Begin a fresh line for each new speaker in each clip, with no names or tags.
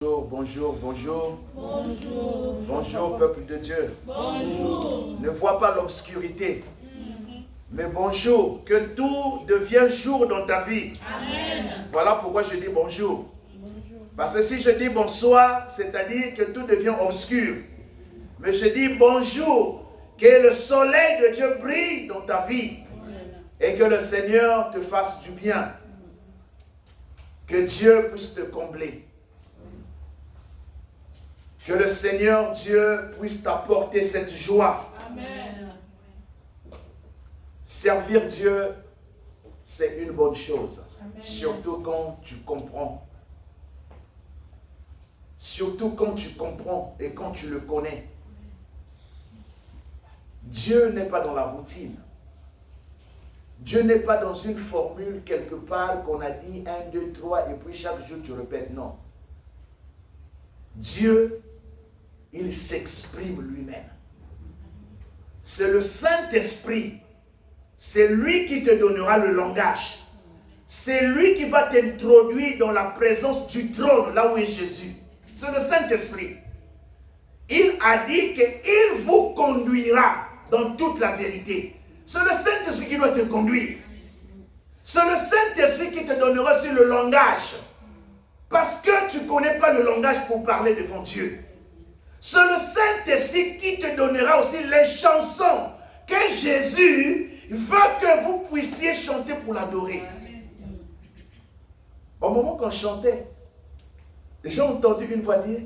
Bonjour, bonjour, bonjour.
Bonjour.
Bonjour, peuple de Dieu.
Bonjour.
Ne vois pas l'obscurité. Mais bonjour, que tout devienne jour dans ta vie.
Amen.
Voilà pourquoi je dis bonjour. Parce que si je dis bonsoir, c'est-à-dire que tout devient obscur. Mais je dis bonjour, que le soleil de Dieu brille dans ta vie. Et que le Seigneur te fasse du bien. Que Dieu puisse te combler. Que le Seigneur Dieu puisse t'apporter cette joie.
Amen.
Servir Dieu, c'est une bonne chose.
Amen.
Surtout quand tu comprends. Surtout quand tu comprends et quand tu le connais. Dieu n'est pas dans la routine. Dieu n'est pas dans une formule quelque part qu'on a dit 1, 2, 3 et puis chaque jour tu répètes. Non. Dieu, il s'exprime lui-même. C'est le Saint-Esprit. C'est lui qui te donnera le langage. C'est lui qui va t'introduire dans la présence du trône, là où est Jésus. C'est le Saint-Esprit. Il a dit qu'il vous conduira dans toute la vérité. C'est le Saint-Esprit qui doit te conduire. C'est le Saint-Esprit qui te donnera aussi le langage. Parce que tu ne connais pas le langage pour parler devant Dieu. C'est le Saint-Esprit qui te donnera aussi les chansons que Jésus veut que vous puissiez chanter pour l'adorer. Au moment qu'on chantait, j'ai entendu une voix dire,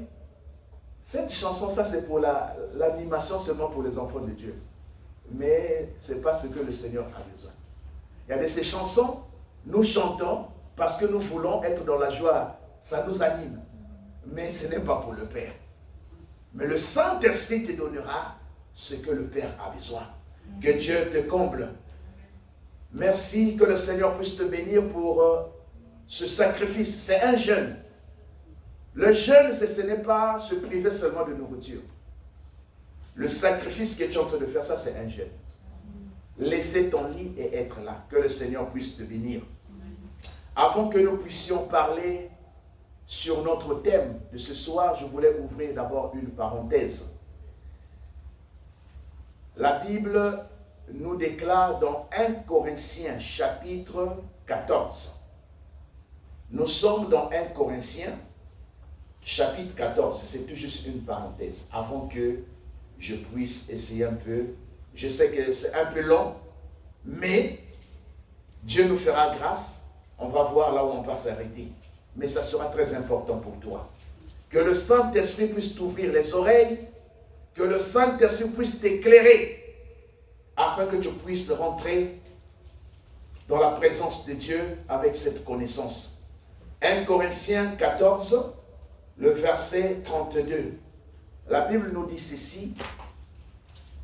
cette chanson, ça c'est pour l'animation seulement pour les enfants de Dieu. Mais ce n'est pas ce que le Seigneur a besoin. Il y a de ces chansons, nous chantons parce que nous voulons être dans la joie. Ça nous anime. Mais ce n'est pas pour le Père. Mais le Saint-Esprit te donnera ce que le Père a besoin. Que Dieu te comble. Merci, que le Seigneur puisse te bénir pour ce sacrifice. C'est un jeûne. Le jeûne, ce n'est pas se priver seulement de nourriture. Le sacrifice que tu es en train de faire, ça c'est un jeûne. Laisser ton lit et être là. Que le Seigneur puisse te bénir. Avant que nous puissions parler sur notre thème de ce soir, je voulais ouvrir d'abord une parenthèse. La Bible nous déclare dans 1 Corinthiens chapitre 14. Nous sommes dans 1 Corinthiens chapitre 14. C'est tout juste une parenthèse avant que je puisse essayer un peu. Je sais que c'est un peu long, mais Dieu nous fera grâce. On va voir là où on va s'arrêter. Mais ça sera très important pour toi. Que le Saint-Esprit puisse t'ouvrir les oreilles, que le Saint-Esprit puisse t'éclairer, afin que tu puisses rentrer dans la présence de Dieu avec cette connaissance. 1 Corinthiens 14, le verset 32. La Bible nous dit ceci.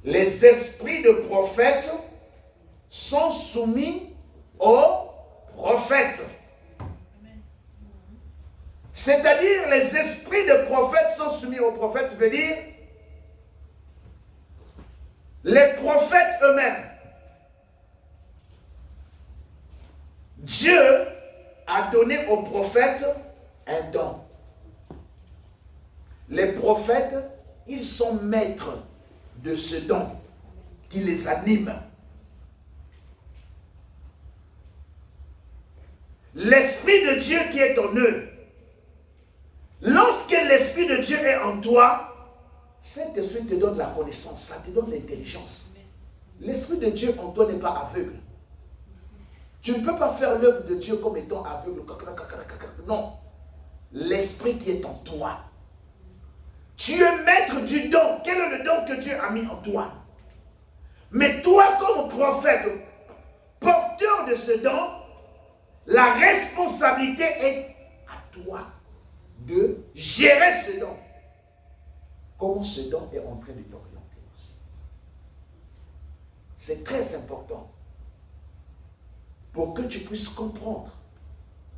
Les esprits de prophètes sont soumis aux prophètes. C'est-à-dire, les esprits de prophètes sont soumis aux prophètes, veut dire les prophètes eux-mêmes. Dieu a donné aux prophètes un don. Les prophètes, ils sont maîtres de ce don qui les anime. L'Esprit de Dieu qui est en eux. Lorsque l'Esprit de Dieu est en toi, cet Esprit te donne la connaissance, ça te donne l'intelligence. L'Esprit de Dieu en toi n'est pas aveugle. Tu ne peux pas faire l'œuvre de Dieu comme étant aveugle. Non. L'Esprit qui est en toi. Tu es maître du don. Quel est le don que Dieu a mis en toi? Mais toi, comme prophète, porteur de ce don, la responsabilité est à toi de gérer ce don. Comment ce don est en train de t'orienter aussi. C'est très important pour que tu puisses comprendre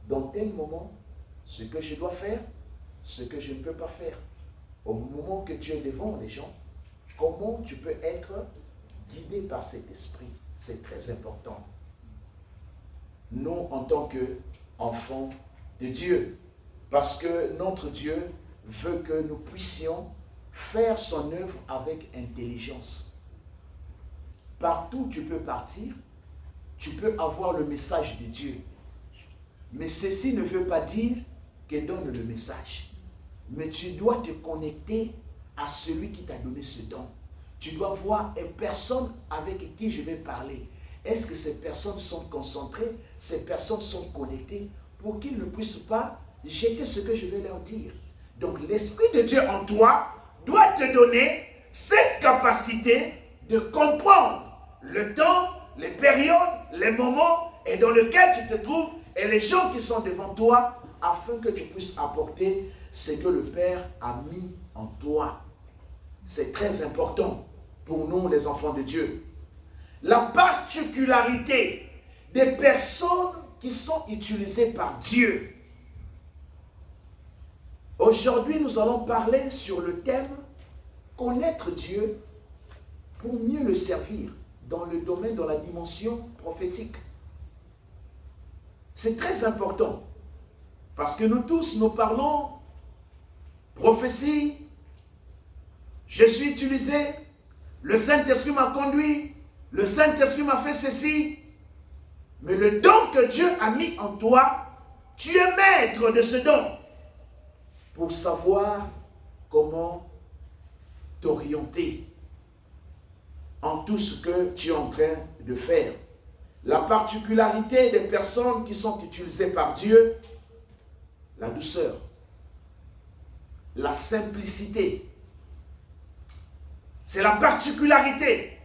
dans tel moment ce que je dois faire, ce que je ne peux pas faire. Au moment que tu es devant les gens, comment tu peux être guidé par cet esprit. C'est très important. Nous, en tant qu'enfants de Dieu, parce que notre Dieu veut que nous puissions faire son œuvre avec intelligence. Partout où tu peux partir, tu peux avoir le message de Dieu. Mais ceci ne veut pas dire qu'il donne le message. Mais tu dois te connecter à celui qui t'a donné ce don. Tu dois voir une personne avec qui je vais parler. Est-ce que ces personnes sont concentrées? Ces personnes sont connectées pour qu'ils ne puissent pas jeter ce que je vais leur dire. Donc l'Esprit de Dieu en toi doit te donner cette capacité de comprendre le temps, les périodes, les moments et dans lesquels tu te trouves et les gens qui sont devant toi afin que tu puisses apporter ce que le Père a mis en toi. C'est très important pour nous les enfants de Dieu. La particularité des personnes qui sont utilisées par Dieu. Aujourd'hui, nous allons parler sur le thème « Connaître Dieu pour mieux le servir » dans le domaine, dans la dimension prophétique. C'est très important parce que nous tous, nous parlons prophétie, je suis utilisé, le Saint-Esprit m'a conduit, le Saint-Esprit m'a fait ceci. Mais le don que Dieu a mis en toi, tu es maître de ce don pour savoir comment t'orienter en tout ce que tu es en train de faire. La particularité des personnes qui sont utilisées par Dieu, la douceur, la simplicité. C'est la particularité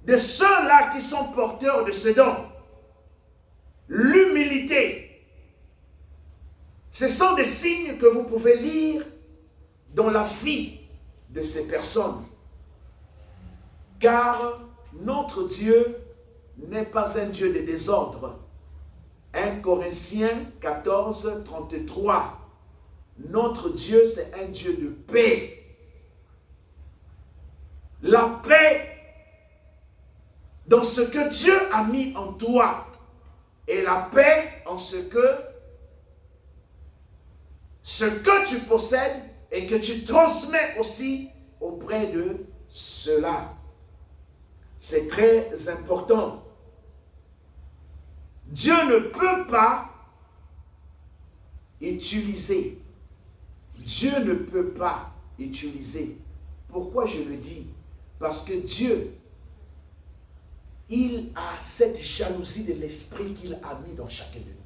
de ceux-là qui sont porteurs de ce don. L'humilité. Ce sont des signes que vous pouvez lire dans la vie de ces personnes. Car notre Dieu n'est pas un Dieu de désordre. 1 Corinthiens 14, 33. Notre Dieu, c'est un Dieu de paix. La paix dans ce que Dieu a mis en toi et la paix en ce que tu possèdes et que tu transmets aussi auprès de ceux-là. C'est très important. Dieu ne peut pas utiliser. Dieu ne peut pas utiliser. Pourquoi je le dis? Parce que Dieu, il a cette jalousie de l'esprit qu'il a mis dans chacun de nous.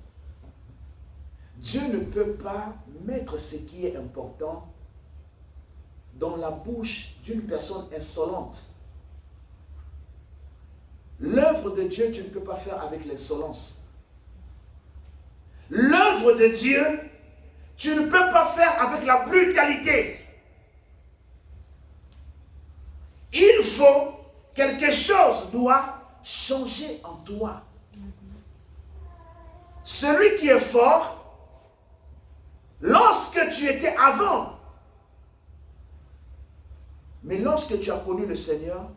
Dieu ne peut pas mettre ce qui est important dans la bouche d'une personne insolente. L'œuvre de Dieu, tu ne peux pas faire avec l'insolence. L'œuvre de Dieu, tu ne peux pas faire avec la brutalité. Il faut, quelque chose doit changer en toi. Celui qui est fort, lorsque tu étais avant, mais lorsque tu as connu le Seigneur,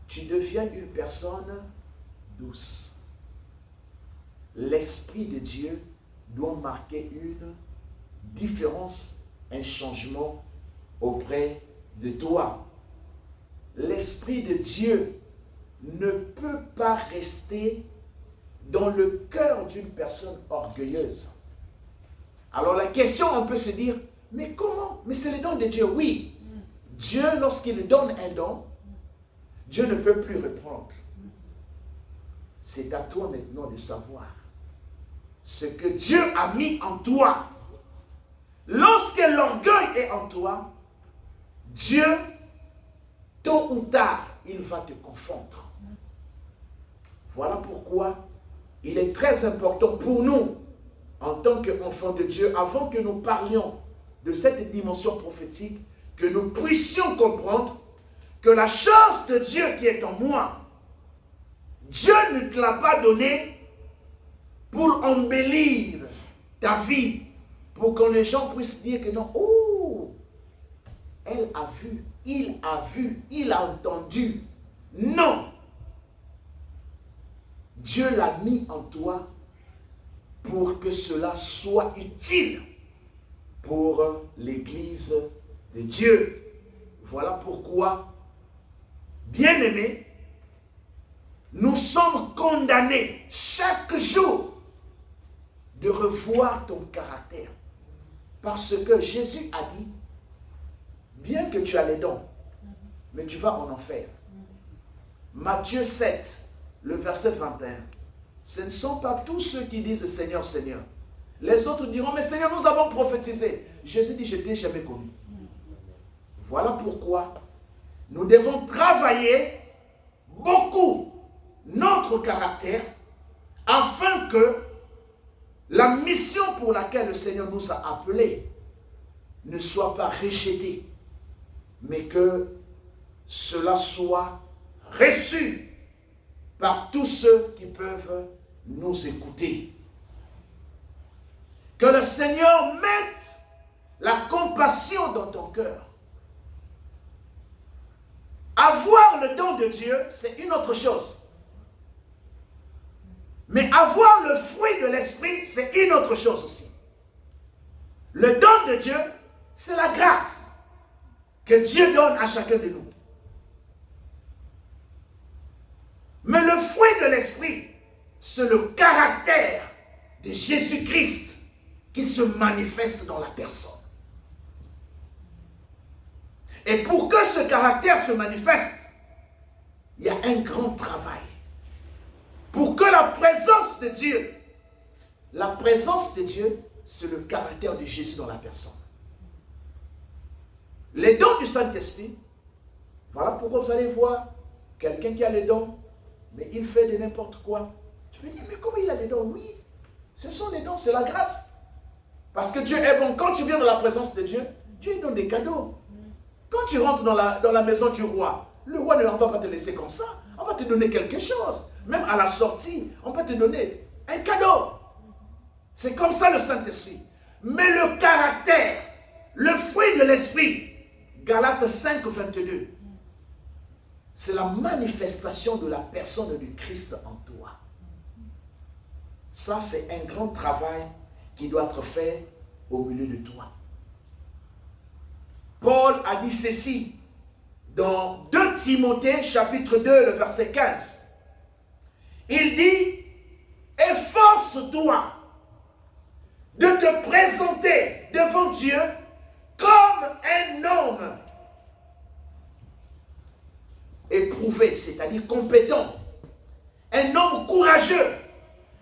tu deviens une personne douce. L'Esprit de Dieu doit marquer une différence, un changement auprès de toi. L'Esprit de Dieu ne peut pas rester dans le cœur d'une personne orgueilleuse. Alors la question, on peut se dire, mais comment? Mais c'est le don de Dieu. Oui, Dieu, lorsqu'il donne un don, Dieu ne peut plus reprendre. C'est à toi maintenant de savoir ce que Dieu a mis en toi. Lorsque l'orgueil est en toi, Dieu, tôt ou tard, il va te confondre. Voilà pourquoi il est très important pour nous, en tant qu'enfants de Dieu, avant que nous parlions de cette dimension prophétique, que nous puissions comprendre que la chose de Dieu qui est en moi, Dieu ne te l'a pas donné pour embellir ta vie, pour que les gens puissent dire que non, oh, elle a vu, il a entendu. Non. Dieu l'a mis en toi pour que cela soit utile pour l'Église de Dieu. Voilà pourquoi, bien-aimés, nous sommes condamnés chaque jour de revoir ton caractère. Parce que Jésus a dit, bien que tu as les dons, mais tu vas en enfer. Matthieu 7, le verset 21. Ce ne sont pas tous ceux qui disent Seigneur, Seigneur. Les autres diront, mais Seigneur, nous avons prophétisé. Jésus dit, je ne t'ai jamais connu. Voilà pourquoi nous devons travailler beaucoup notre caractère afin que la mission pour laquelle le Seigneur nous a appelés ne soit pas rejetée, mais que cela soit reçu par tous ceux qui peuvent nous écouter. Que le Seigneur mette la compassion dans ton cœur. Avoir le don de Dieu, c'est une autre chose. Mais avoir le fruit de l'esprit, c'est une autre chose aussi. Le don de Dieu, c'est la grâce que Dieu donne à chacun de nous. Mais le fruit de l'esprit, c'est le caractère de Jésus-Christ qui se manifeste dans la personne. Et pour que ce caractère se manifeste, il y a un grand travail. Pour que la présence de Dieu, c'est le caractère de Jésus dans la personne. Les dons du Saint-Esprit, voilà pourquoi vous allez voir quelqu'un qui a les dons, mais il fait de n'importe quoi. Tu me dis, mais comment il a les dons? Oui, ce sont les dons, c'est la grâce. Parce que Dieu est bon. Quand tu viens dans la présence de Dieu, Dieu donne des cadeaux. Quand tu rentres dans la maison du roi, le roi ne va pas te laisser comme ça. On va te donner quelque chose. Même à la sortie, on peut te donner un cadeau. C'est comme ça le Saint-Esprit. Mais le caractère, le fruit de l'Esprit, Galates 5, 22, c'est la manifestation de la personne du Christ en toi. Ça, c'est un grand travail qui doit être fait au milieu de toi. Paul a dit ceci dans 2 Timothée chapitre 2, le verset 15. Il dit, efforce-toi de te présenter devant Dieu comme un homme éprouvé, c'est-à-dire compétent, un homme courageux,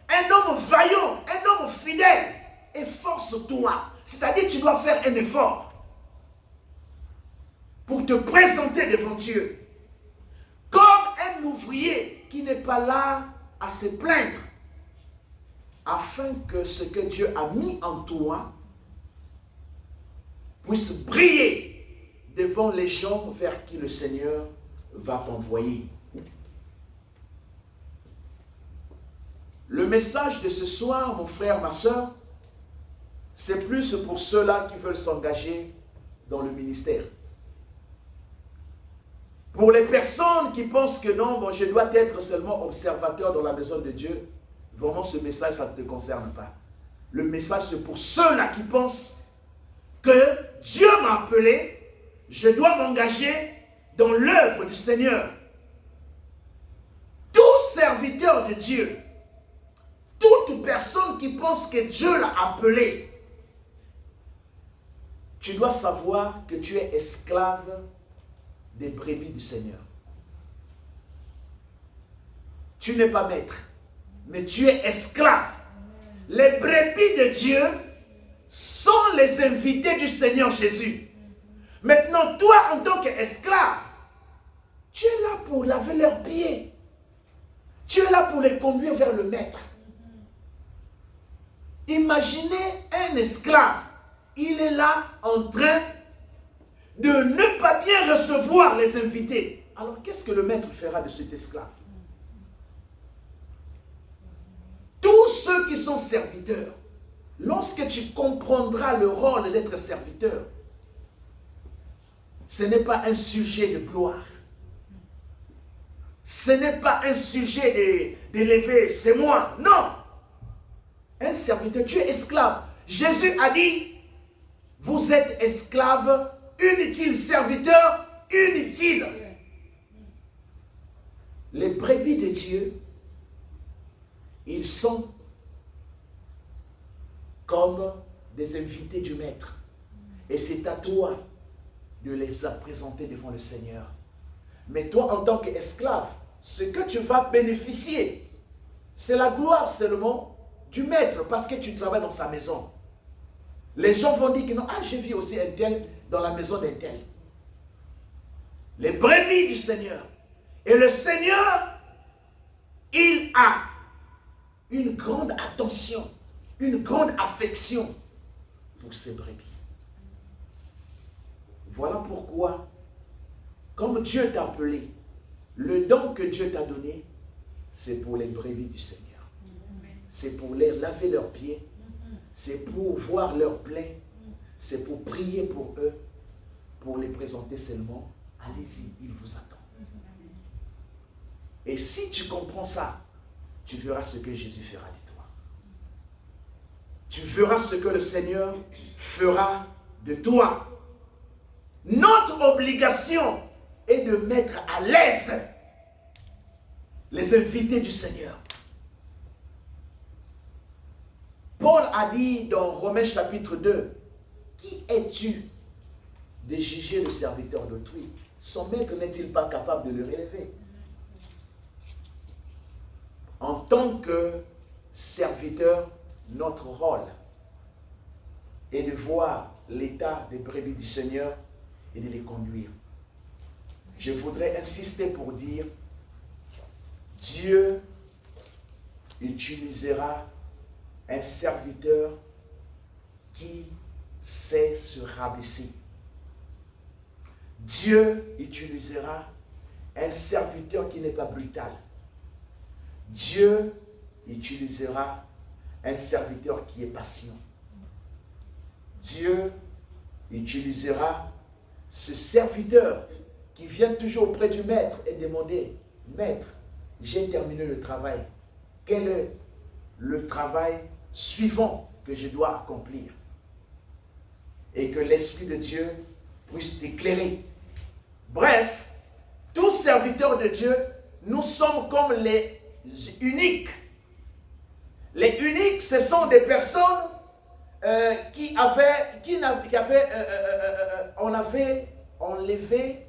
un homme vaillant, un homme fidèle. Efforce-toi, c'est-à-dire tu dois faire un effort pour te présenter devant Dieu comme un ouvrier qui n'est pas là à se plaindre, afin que ce que Dieu a mis en toi puisse briller devant les gens vers qui le Seigneur va t'envoyer. Le message de ce soir, mon frère, ma soeur, c'est plus pour ceux-là qui veulent s'engager dans le ministère. Pour les personnes qui pensent que non, bon, je dois être seulement observateur dans la maison de Dieu, vraiment ce message, ça ne te concerne pas. Le message, c'est pour ceux-là qui pensent que Dieu m'a appelé, je dois m'engager dans l'œuvre du Seigneur. Tout serviteur de Dieu, toute personne qui pense que Dieu l'a appelé, tu dois savoir que tu es esclave des brebis du Seigneur. Tu n'es pas maître, mais tu es esclave. Les brebis de Dieu sont les invités du Seigneur Jésus. Maintenant, toi, en tant qu'esclave, tu es là pour laver leurs pieds. Tu es là pour les conduire vers le maître. Imaginez un esclave. Il est là en train de ne pas bien recevoir les invités. Alors, qu'est-ce que le maître fera de cet esclave? Tous ceux qui sont serviteurs, lorsque tu comprendras le rôle d'être serviteur, ce n'est pas un sujet de gloire. Ce n'est pas un sujet d'élever, c'est moi. Non. Un serviteur, tu es esclave. Jésus a dit, Vous êtes esclaves inutiles, serviteurs inutiles. Les brebis de Dieu, ils sont comme des invités du Maître. Et c'est à toi de les présenter devant le Seigneur. Mais toi, en tant qu'esclave, ce que tu vas bénéficier, c'est la gloire seulement du Maître, parce que tu travailles dans sa maison. Les gens vont dire que non, j'ai vu aussi un tel dans la maison d'un tel. Les brebis du Seigneur. Et le Seigneur, il a une grande attention, une grande affection pour ses brebis. Voilà pourquoi, comme Dieu t'a appelé, le don que Dieu t'a donné, c'est pour les brebis du Seigneur. C'est pour les laver leurs pieds, c'est pour voir leurs plaies, c'est pour prier pour eux, pour les présenter seulement. Allez-y, ils vous attendent. Et si tu comprends ça, tu verras ce que Jésus fera de toi. Tu verras ce que le Seigneur fera de toi. Notre obligation est de mettre à l'aise les invités du Seigneur. Paul a dit dans Romains chapitre 2, « Qui es-tu de juger le serviteur d'autrui? Son maître n'est-il pas capable de le relever ?» En tant que serviteur, notre rôle est de voir l'état des brebis du Seigneur et de les conduire. Je voudrais insister pour dire, Dieu utilisera un serviteur qui sait se rabaisser. Dieu utilisera un serviteur qui n'est pas brutal. Dieu utilisera un serviteur qui est patient. Dieu utilisera ce serviteur qui vient toujours auprès du maître et demander, « Maître, j'ai terminé le travail. Quel est le travail suivant que je dois accomplir? » Et que l'Esprit de Dieu puisse t'éclairer. Bref, tous serviteurs de Dieu, nous sommes comme les uniques. Les uniques, ce sont des personnes on avait enlevé,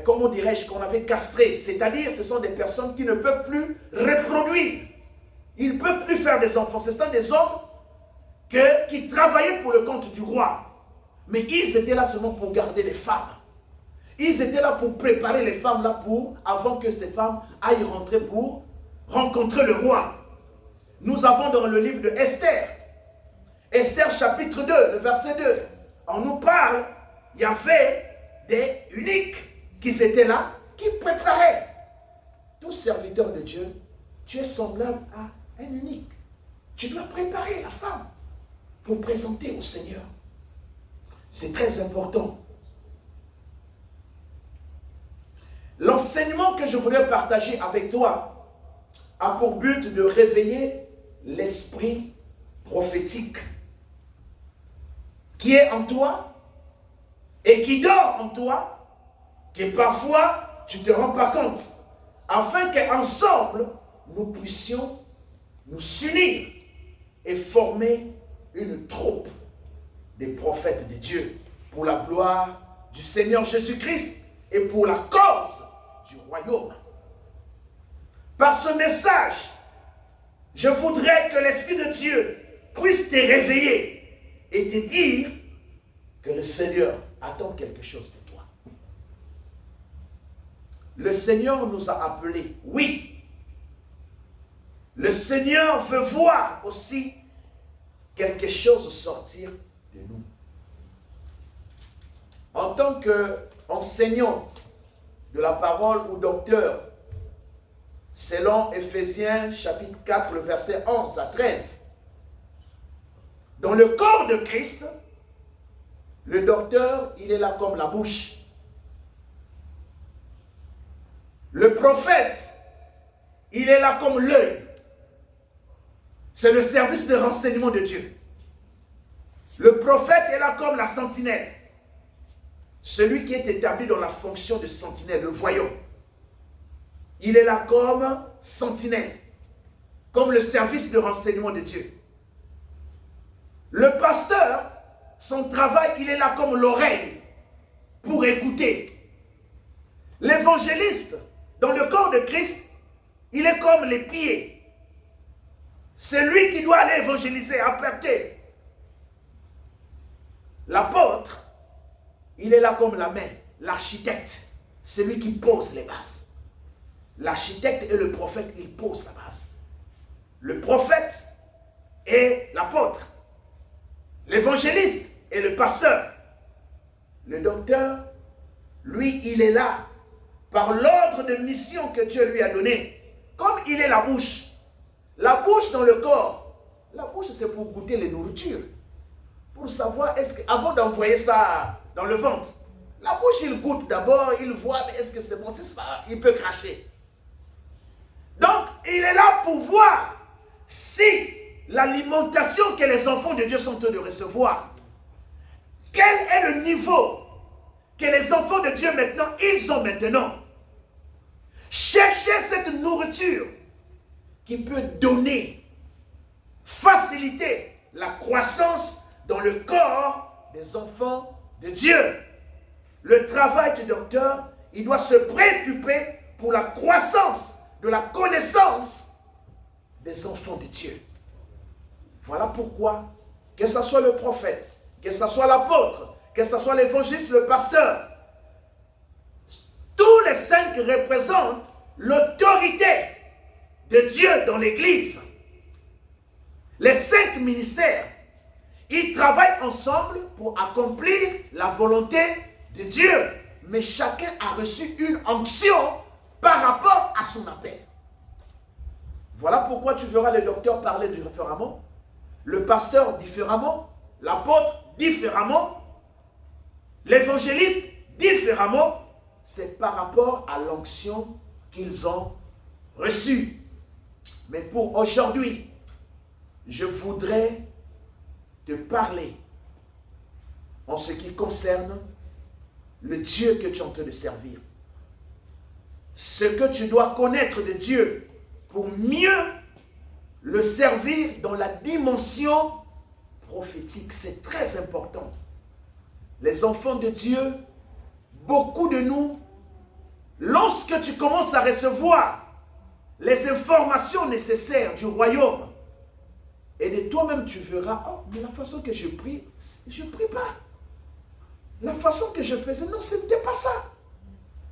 comment dirais-je, qu'on avait castré. C'est-à-dire, ce sont des personnes qui ne peuvent plus reproduire. Ils ne peuvent plus faire des enfants. Ce sont des hommes qui travaillaient pour le compte du roi. Mais ils étaient là seulement pour garder les femmes. Ils étaient là pour préparer les femmes là avant que ces femmes aillent rentrer pour rencontrer le roi. Nous avons dans le livre de Esther, Esther chapitre 2, le verset 2, on nous parle, il y avait des uniques qui étaient là, qui préparaient. Tout serviteur de Dieu, tu es semblable à un unique. Tu dois préparer la femme pour présenter au Seigneur. C'est très important. L'enseignement que je voudrais partager avec toi a pour but de réveiller l'esprit prophétique qui est en toi et qui dort en toi, que parfois tu ne te rends pas compte, afin qu'ensemble nous puissions nous unir et former une troupe des prophètes de Dieu pour la gloire du Seigneur Jésus-Christ et pour la cause du royaume. Par ce message, je voudrais que l'Esprit de Dieu puisse te réveiller et te dire que le Seigneur attend quelque chose de toi. Le Seigneur nous a appelés, oui. Le Seigneur veut voir aussi quelque chose sortir de nous. En tant qu'enseignant de la parole ou docteur, selon Éphésiens chapitre 4, le verset 11 à 13, dans le corps de Christ, le docteur, il est là comme la bouche. Le prophète, il est là comme l'œil. C'est le service de renseignement de Dieu. Le prophète est là comme la sentinelle. Celui qui est établi dans la fonction de sentinelle, le voyant. Il est là comme sentinelle, comme le service de renseignement de Dieu. Le pasteur, son travail, il est là comme l'oreille pour écouter. L'évangéliste, dans le corps de Christ, il est comme les pieds. C'est lui qui doit aller évangéliser, apporter. L'apôtre, il est là comme la main, l'architecte, celui qui pose les bases. L'architecte et le prophète, ils posent la base. Le prophète et l'apôtre. L'évangéliste et le pasteur. Le docteur, lui, il est là par l'ordre de mission que Dieu lui a donné. Comme il est la bouche. La bouche dans le corps. La bouche, c'est pour goûter les nourritures. Pour savoir, est-ce que, avant d'envoyer ça dans le ventre, la bouche, il goûte d'abord, il voit, mais est-ce que c'est bon? Si c'est pas, il peut cracher. Donc, il est là pour voir si l'alimentation que les enfants de Dieu sont en train de recevoir, quel est le niveau que les enfants de Dieu maintenant, ils ont maintenant. Cherchez cette nourriture qui peut donner, faciliter la croissance dans le corps des enfants de Dieu. Le travail du docteur, il doit se préoccuper pour la croissance de la connaissance des enfants de Dieu. Voilà pourquoi, que ce soit le prophète, que ce soit l'apôtre, que ce soit l'évangéliste, le pasteur, tous les 5 représentent l'autorité de Dieu dans l'Église. Les 5 ministères, ils travaillent ensemble pour accomplir la volonté de Dieu. Mais chacun a reçu une onction par rapport à son appel. Voilà pourquoi tu verras le docteur parler différemment, le pasteur différemment, l'apôtre différemment, l'évangéliste différemment. C'est par rapport à l'onction qu'ils ont reçue. Mais pour aujourd'hui, je voudrais te parler en ce qui concerne le Dieu que tu es en train de servir. Ce que tu dois connaître de Dieu pour mieux le servir dans la dimension prophétique. C'est très important. Les enfants de Dieu, beaucoup de nous, lorsque tu commences à recevoir les informations nécessaires du royaume, et de toi-même tu verras, oh, mais la façon que je prie pas. La façon que je faisais, non, ce n'était pas ça.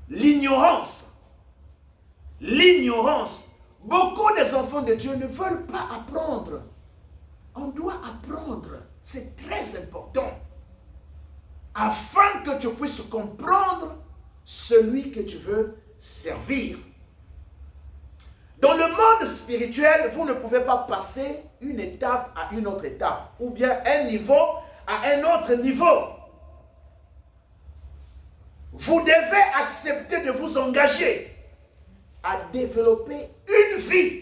L'ignorance. L'ignorance. Beaucoup des enfants de Dieu ne veulent pas apprendre. On doit apprendre. C'est très important. Afin que tu puisses comprendre celui que tu veux servir. Dans le monde spirituel, vous ne pouvez pas passer une étape à une autre étape, ou bien un niveau à un autre niveau. Vous devez accepter de vous engager à développer une vie.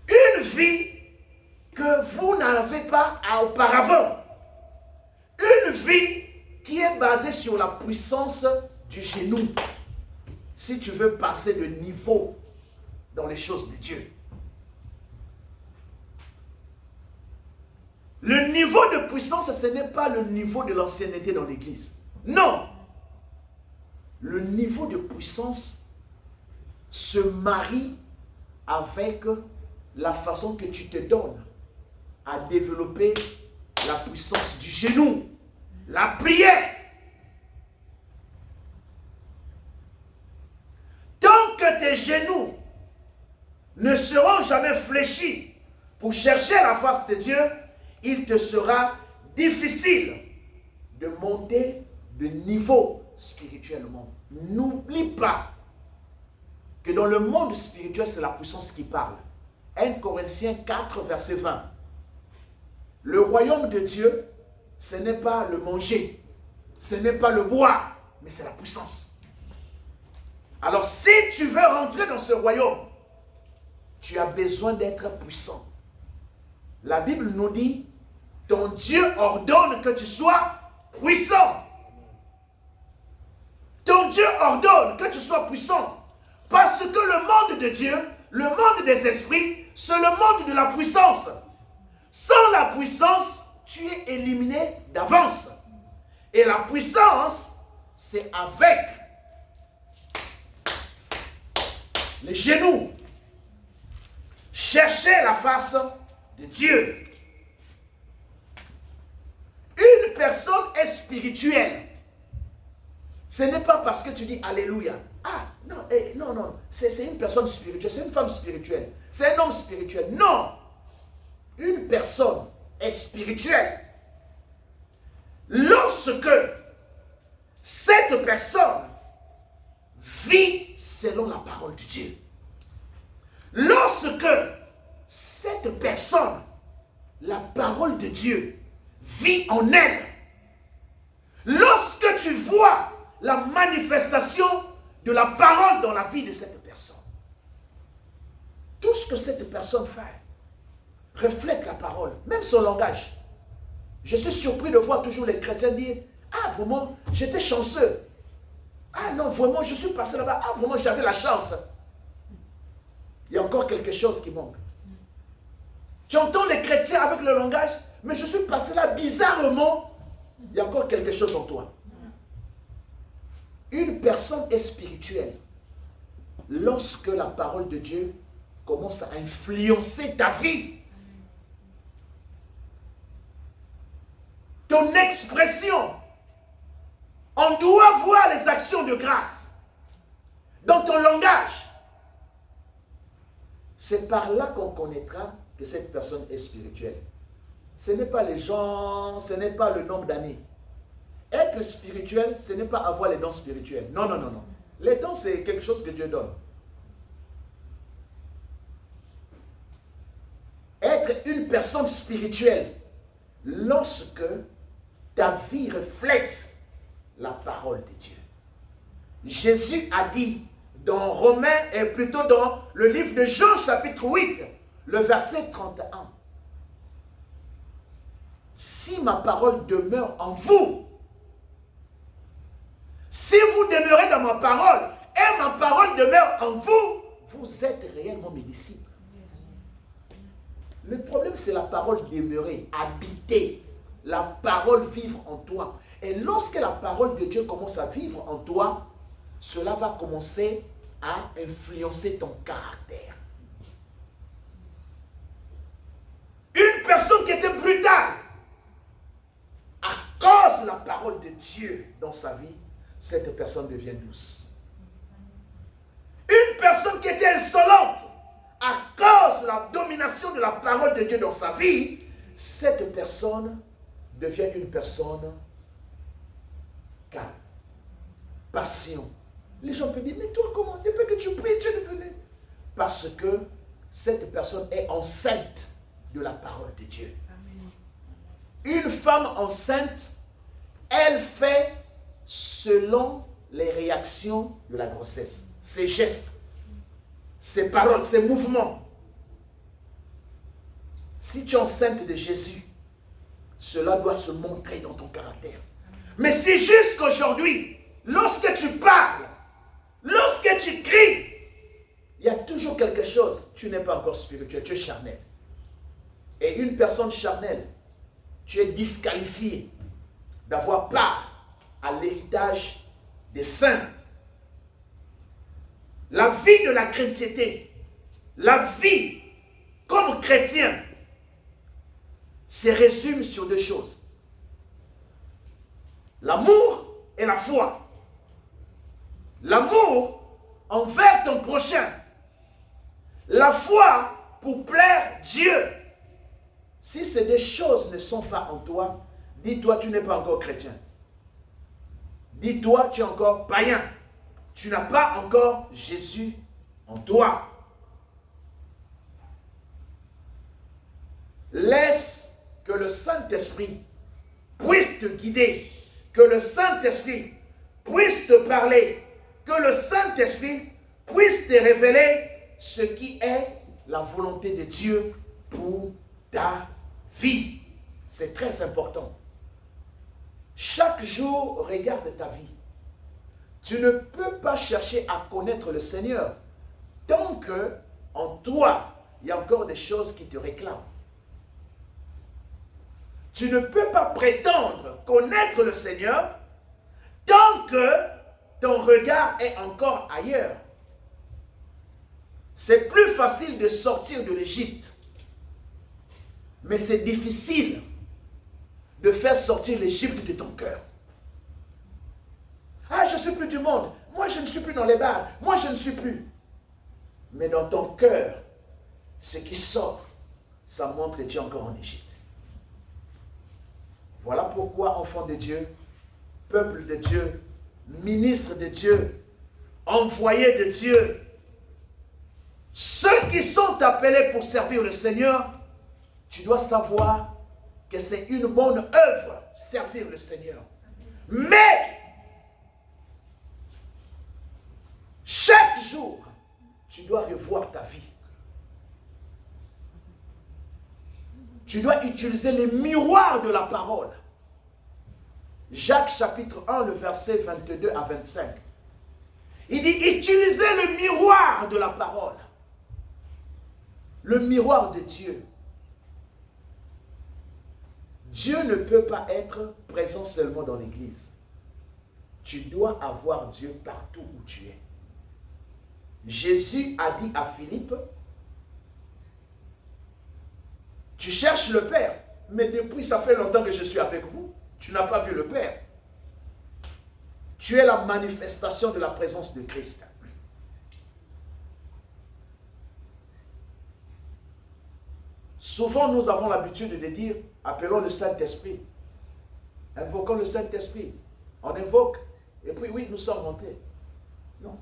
Une vie que vous n'avez pas auparavant. Une vie qui est basée sur la puissance du genou. Si tu veux passer de niveau dans les choses de Dieu. Le niveau de puissance, ce n'est pas le niveau de l'ancienneté dans l'église. Non. Le niveau de puissance se marie avec la façon que tu te donnes à développer la puissance du genou, la prière. Tant que tes genoux ne seront jamais fléchis pour chercher la face de Dieu, il te sera difficile de monter de niveau spirituellement. N'oublie pas que dans le monde spirituel, c'est la puissance qui parle. 1 Corinthiens 4, verset 20. Le royaume de Dieu, ce n'est pas le manger, ce n'est pas le boire, mais c'est la puissance. Alors, si tu veux rentrer dans ce royaume, tu as besoin d'être puissant. La Bible nous dit, ton Dieu ordonne que tu sois puissant. Ton Dieu ordonne que tu sois puissant. Parce que le monde de Dieu, le monde des esprits, c'est le monde de la puissance. Sans la puissance, tu es éliminé d'avance. Et la puissance, c'est avec les genoux. Chercher la face de Dieu. Une personne est spirituelle. Ce n'est pas parce que tu dis Alléluia. Ah, non, non, c'est une personne spirituelle, c'est une femme spirituelle, c'est un homme spirituel. Non! Une personne est spirituelle lorsque cette personne vit selon la parole de Dieu. Lorsque cette personne, la parole de Dieu, vit en elle, lorsque tu vois la manifestation de la parole dans la vie de cette personne, tout ce que cette personne fait reflète la parole, même son langage. Je suis surpris de voir toujours les chrétiens dire, ah vraiment, j'étais chanceux. Ah non, vraiment, je suis passé là-bas. Ah vraiment, j'avais la chance. Il y a encore quelque chose qui manque. Tu entends les chrétiens avec le langage, mais je suis passé là bizarrement. Il y a encore quelque chose en toi. Une personne est spirituelle lorsque la parole de Dieu commence à influencer ta vie. Ton expression. On doit voir les actions de grâce dans ton langage. C'est par là qu'on connaîtra que cette personne est spirituelle. Ce n'est pas les gens, ce n'est pas le nombre d'années. Être spirituel, ce n'est pas avoir les dons spirituels. Non, non, non, non. Les dons, c'est quelque chose que Dieu donne. Être une personne spirituelle, lorsque ta vie reflète la parole de Dieu. Jésus a dit dans Romains, et plutôt dans le livre de Jean chapitre 8, le verset 31. Si ma parole demeure en vous, si vous demeurez dans ma parole, et ma parole demeure en vous, vous êtes réellement mes disciples. Le problème, c'est la parole demeurer, habiter, la parole vivre en toi. Et lorsque la parole de Dieu commence à vivre en toi, cela va commencer à influencer ton caractère. Une personne qui était brutale, à cause de la parole de Dieu dans sa vie, cette personne devient douce. Une personne qui était insolente, à cause de la domination de la parole de Dieu dans sa vie, cette personne devient une personne calme, patient. Les gens peuvent dire, mais toi comment? Depuis que tu pries, tu es devenu. Parce que cette personne est enceinte de la parole de Dieu. Amen. Une femme enceinte, elle fait selon les réactions de la grossesse, ses gestes, ses paroles, ses mouvements. Si tu es enceinte de Jésus, cela doit se montrer dans ton caractère. Mais si jusqu'aujourd'hui, lorsque tu parles, lorsque tu cries, il y a toujours quelque chose, tu n'es pas encore spirituel, tu es charnel. Et une personne charnelle, tu es disqualifié d'avoir part à l'héritage des saints. La vie de la chrétienté, la vie comme chrétien, se résume sur deux choses. L'amour et la foi. L'amour envers ton prochain. La foi pour plaire Dieu. Si ces deux choses ne sont pas en toi, dis-toi, tu n'es pas encore chrétien. Dis-toi, tu es encore païen. Tu n'as pas encore Jésus en toi. Laisse que le Saint-Esprit puisse te guider, que le Saint-Esprit puisse te parler, que le Saint-Esprit puisse te révéler ce qui est la volonté de Dieu pour ta vie. C'est très important. Chaque jour, regarde ta vie. Tu ne peux pas chercher à connaître le Seigneur tant que en toi, il y a encore des choses qui te réclament. Tu ne peux pas prétendre connaître le Seigneur tant que ton regard est encore ailleurs. C'est plus facile de sortir de l'Égypte, mais c'est difficile de faire sortir l'Égypte de ton cœur. Ah, je ne suis plus du monde. Moi, je ne suis plus dans les bars. Moi, je ne suis plus. Mais dans ton cœur, ce qui sort, ça montre que tu es encore en Égypte. Voilà pourquoi, enfants de Dieu, peuple de Dieu, ministre de Dieu, envoyés de Dieu, ceux qui sont appelés pour servir le Seigneur, tu dois savoir que c'est une bonne œuvre, servir le Seigneur. Mais, chaque jour, tu dois revoir ta vie. Tu dois utiliser les miroirs de la parole. Jacques chapitre 1, le verset 22 à 25. Il dit, utilisez le miroir de la parole. Le miroir de Dieu. Dieu ne peut pas être présent seulement dans l'église. Tu dois avoir Dieu partout où tu es. Jésus a dit à Philippe, tu cherches le Père, mais depuis ça fait longtemps que je suis avec vous, tu n'as pas vu le Père. Tu es la manifestation de la présence de Christ. Souvent, nous avons l'habitude de dire, appelons le Saint-Esprit. Invoquons le Saint-Esprit. On invoque, et puis oui, nous sommes montés. Non.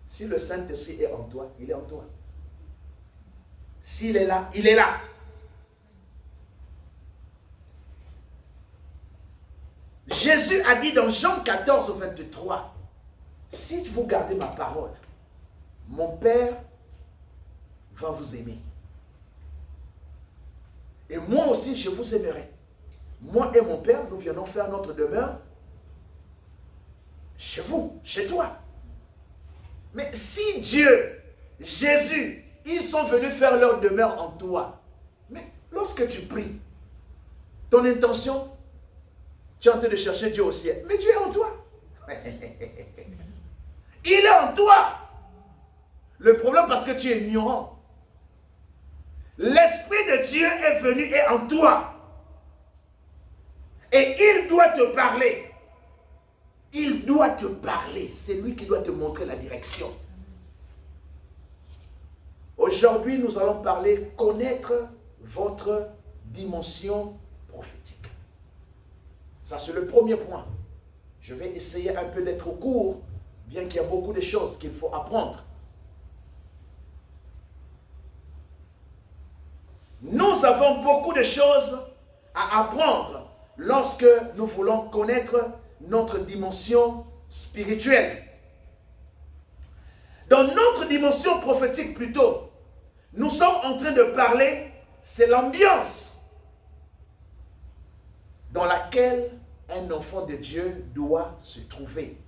Si le Saint-Esprit est en toi, il est en toi. S'il est là, il est là. Jésus a dit dans Jean 14, 23, si vous gardez ma parole, mon Père va vous aimer. Et moi aussi, je vous aimerai. Moi et mon Père, nous viendrons faire notre demeure chez vous, chez toi. Mais si Dieu, Jésus, ils sont venus faire leur demeure en toi, mais lorsque tu pries, ton intention, tu es en train de chercher Dieu au ciel, mais Dieu est en toi. Il est en toi. Le problème, parce que tu es ignorant. L'Esprit de Dieu est venu et en toi. Et il doit te parler. Il doit te parler. C'est lui qui doit te montrer la direction. Aujourd'hui, nous allons parler, connaître votre dimension prophétique. Ça, c'est le premier point. Je vais essayer un peu d'être court, bien qu'il y a beaucoup de choses qu'il faut apprendre. Nous avons beaucoup de choses à apprendre lorsque nous voulons connaître notre dimension spirituelle. Dans notre dimension prophétique plutôt, nous sommes en train de parler, c'est l'ambiance dans laquelle un enfant de Dieu doit se trouver.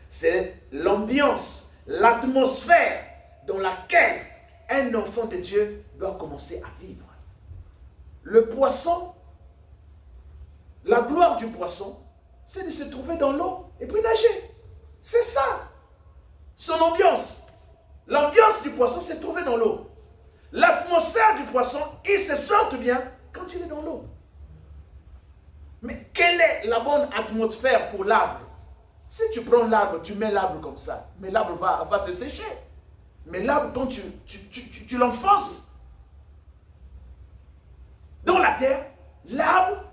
C'est l'ambiance, l'atmosphère dans laquelle un enfant de Dieu doit commencer à vivre. Le poisson, la gloire du poisson, c'est de se trouver dans l'eau et puis nager. C'est ça, son ambiance. L'ambiance du poisson, c'est de se trouver dans l'eau. L'atmosphère du poisson, il se sent bien quand il est dans l'eau. Mais quelle est la bonne atmosphère pour l'arbre? Si tu prends l'arbre, tu mets l'arbre comme ça, mais l'arbre va se sécher. Mais l'arbre, quand tu l'enfonces dans la terre, l'arbre,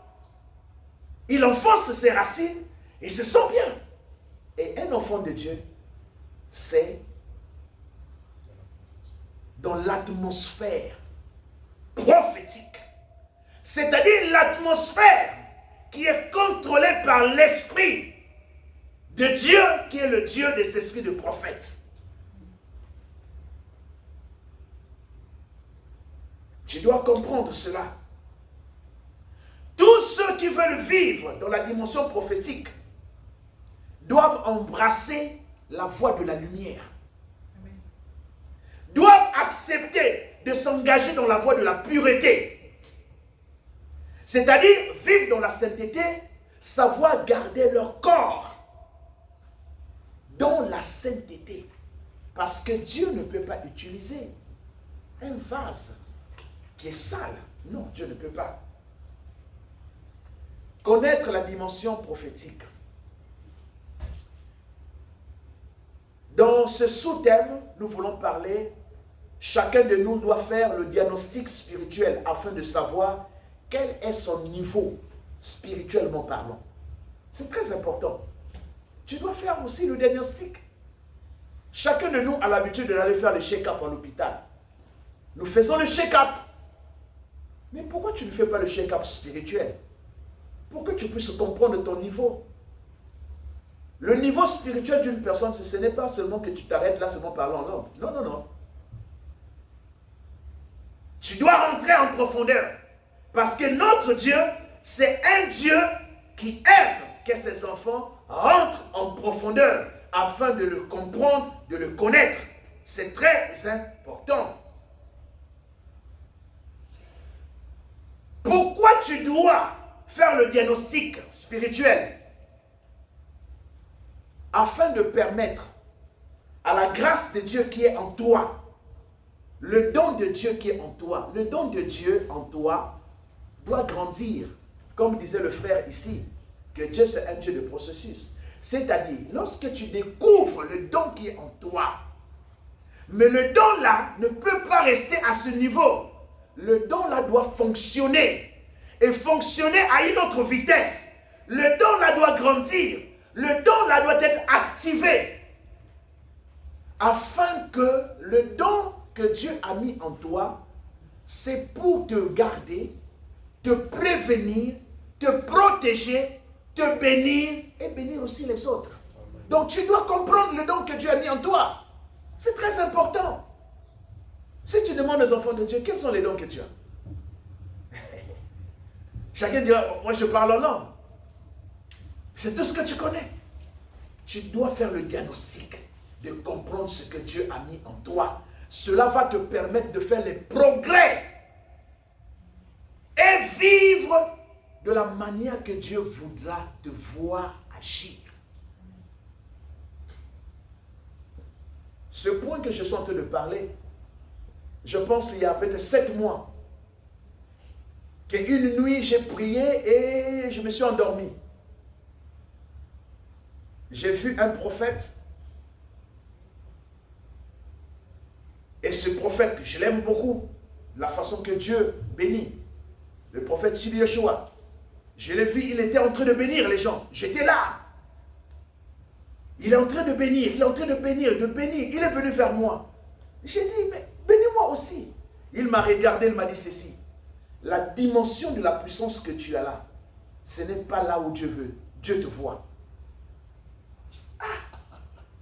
il enfonce ses racines et se sent bien. Et un enfant de Dieu, c'est dans l'atmosphère prophétique. C'est-à-dire l'atmosphère qui est contrôlée par l'Esprit de Dieu, qui est le Dieu des esprits de prophètes. Tu dois comprendre cela. qui veulent vivre dans la dimension prophétique doivent embrasser la voie de la lumière. Doivent accepter de s'engager dans la voie de la pureté. C'est-à-dire vivre dans la sainteté, savoir garder leur corps dans la sainteté. Parce que Dieu ne peut pas utiliser un vase qui est sale. Non, Dieu ne peut pas. Connaître la dimension prophétique. Dans ce sous-thème, nous voulons parler, chacun de nous doit faire le diagnostic spirituel afin de savoir quel est son niveau spirituellement parlant. C'est très important. Tu dois faire aussi le diagnostic. Chacun de nous a l'habitude d'aller faire le check-up à l'hôpital. Nous faisons le check-up. Mais pourquoi tu ne fais pas le check-up spirituel? Pour que tu puisses comprendre ton niveau. Le niveau spirituel d'une personne, ce n'est pas seulement que tu t'arrêtes là seulement parlant en langue. Non, non, non. Tu dois rentrer en profondeur. Parce que notre Dieu, c'est un Dieu qui aime que ses enfants rentrent en profondeur afin de le comprendre, de le connaître. C'est très important. Pourquoi tu dois faire le diagnostic spirituel? Afin de permettre à la grâce de Dieu qui est en toi, le don de Dieu qui est en toi, le don de Dieu en toi doit grandir. Comme disait le frère ici, que Dieu c'est un Dieu de processus. C'est-à-dire, lorsque tu découvres le don qui est en toi, mais le don là ne peut pas rester à ce niveau. Le don là doit fonctionner. Et fonctionner à une autre vitesse. Le don là doit grandir. Le don là doit être activé. Afin que le don que Dieu a mis en toi, c'est pour te garder, te prévenir, te protéger, te bénir et bénir aussi les autres. Donc tu dois comprendre le don que Dieu a mis en toi. C'est très important. Si tu demandes aux enfants de Dieu, quels sont les dons que tu as? Chacun dira, moi je parle en langue. C'est tout ce que tu connais. Tu dois faire le diagnostic de comprendre ce que Dieu a mis en toi. Cela va te permettre de faire les progrès et vivre de la manière que Dieu voudra te voir agir. Ce point que je suis en train de parler, je pense qu'il y a peut-être 7 mois, qu'une nuit j'ai prié et je me suis endormi. J'ai vu un prophète. Et ce prophète, je l'aime beaucoup, la façon que Dieu bénit. Le prophète Yeshua. Je l'ai vu, il était en train de bénir les gens. J'étais là. Il est en train de bénir, il est en train de bénir, de bénir. Il est venu vers moi. J'ai dit, mais bénis-moi aussi. Il m'a regardé, il m'a dit ceci. La dimension de la puissance que tu as là, ce n'est pas là où Dieu veut. Dieu te voit. Ah,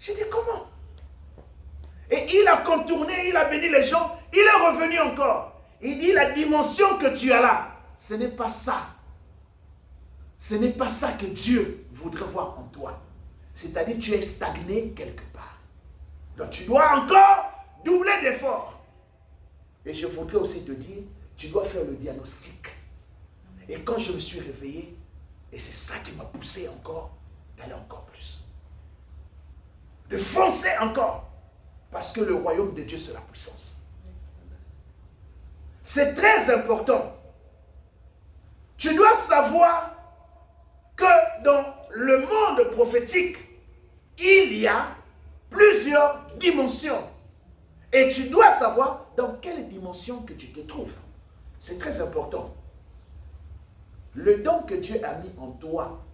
j'ai dit comment? Et il a contourné, il a béni les gens, il est revenu encore. Il dit la dimension que tu as là, ce n'est pas ça. Ce n'est pas ça que Dieu voudrait voir en toi. C'est-à-dire tu es stagné quelque part. Donc tu dois encore doubler d'efforts. Et je voudrais aussi te dire, tu dois faire le diagnostic. Et quand je me suis réveillé, et c'est ça qui m'a poussé encore, d'aller encore plus. De foncer encore. Parce que le royaume de Dieu, c'est la puissance. C'est très important. Tu dois savoir que dans le monde prophétique, il y a plusieurs dimensions. Et tu dois savoir dans quelle dimension que tu te trouves. C'est très important. Le don que Dieu a mis en toi,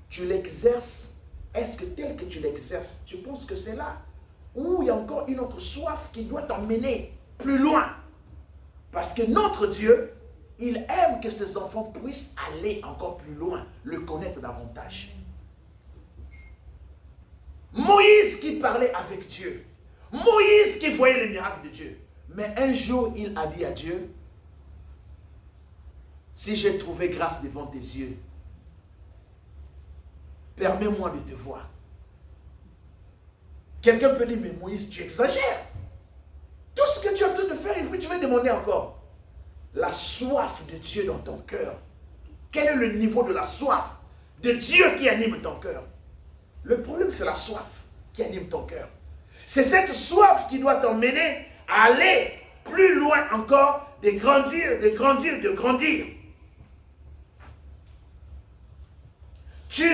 tu l'exerces. Est-ce que tel que tu l'exerces, tu penses que c'est là? Ou il y a encore une autre soif qui doit t'emmener plus loin? Parce que notre Dieu, il aime que ses enfants puissent aller encore plus loin, le connaître davantage. Moïse qui parlait avec Dieu. Moïse qui voyait les miracles de Dieu. Mais un jour, il a dit à Dieu, Si j'ai trouvé grâce devant tes yeux, permets-moi de te voir. Quelqu'un peut dire, mais Moïse, tu exagères. Tout ce que tu es en train de faire, et puis tu vas demander encore. La soif de Dieu dans ton cœur. Quel est le niveau de la soif de Dieu qui anime ton cœur? Le problème, c'est la soif qui anime ton cœur. C'est cette soif qui doit t'emmener à aller plus loin encore, de grandir, de grandir, de grandir. Tu